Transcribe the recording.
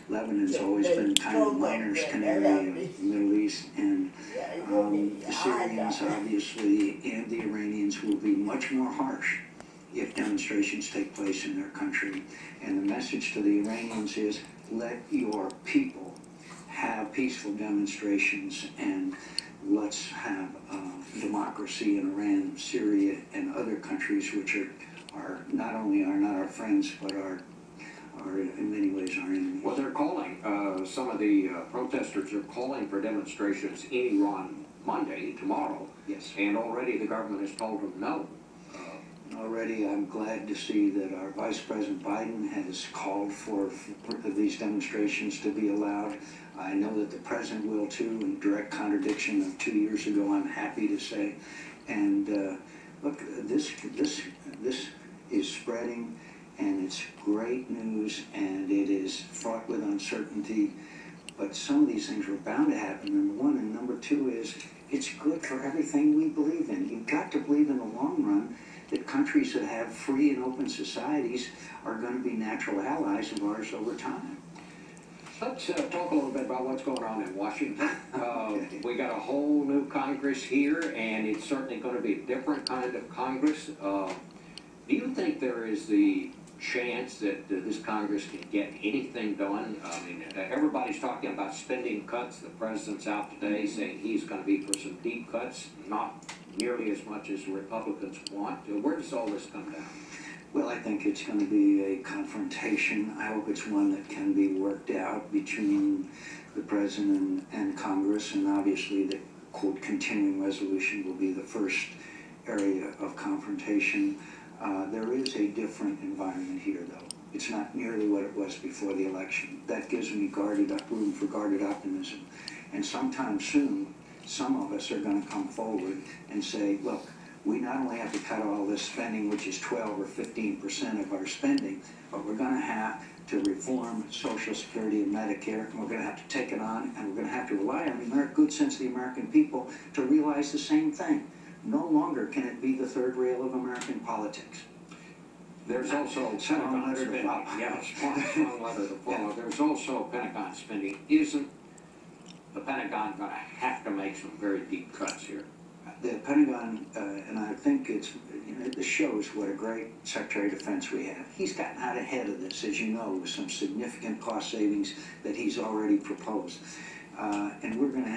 Lebanon's always been kind of miner's canary of the Middle East, and the Syrians, obviously, and the Iranians will be much more harsh if demonstrations take place in their country. And the message to the Iranians is, let your people have peaceful demonstrations, and let's have democracy in Iran, Syria, and other countries which are not only not our friends, but are in many ways our enemies. Well, they're calling, some of the protesters are calling for demonstrations in Iran Monday, tomorrow. Yes. And already the government has told them no. Already, I'm glad to see that our Vice President Biden has called for these demonstrations to be allowed. I know that the President will too, in direct contradiction of 2 years ago, I'm happy to say. And look, this is spreading, and it's great news, and it is fraught with uncertainty. But some of these things were bound to happen, number one. And number two is, it's good for everything we believe in. You've got to believe in the long run that countries that have free and open societies are going to be natural allies of ours over time. Let's talk a little bit about what's going on in Washington. We got a whole new Congress here, and it's certainly going to be a different kind of Congress. Do you think there is the chance that this Congress can get anything done? I mean, everybody's talking about spending cuts. The president's out today saying he's going to be for some deep cuts, not nearly as much as the Republicans want. Where does all this come down? Well, I think it's going to be a confrontation. I hope it's one that can be worked out between the president and Congress, and obviously the, quote, continuing resolution will be the first area of confrontation. There is a different environment here, though. It's not nearly what it was before the election. That gives me room for guarded optimism. And sometime soon, some of us are going to come forward and say, look, we not only have to cut all this spending, which is 12 or 15% of our spending, but we're going to have to reform Social Security and Medicare, and we're going to have to take it on, and we're going to have to rely on the good sense of the American people to realize the same thing. No longer can it be the third rail of American politics. There's also Pentagon spending. Yeah, strong letter to follow. There's also Pentagon spending. Isn't the Pentagon going to have to make some very deep cuts here? The Pentagon, and I think it shows what a great Secretary of Defense we have. He's gotten out ahead of this, as you know, with some significant cost savings that he's already proposed. And we're going to have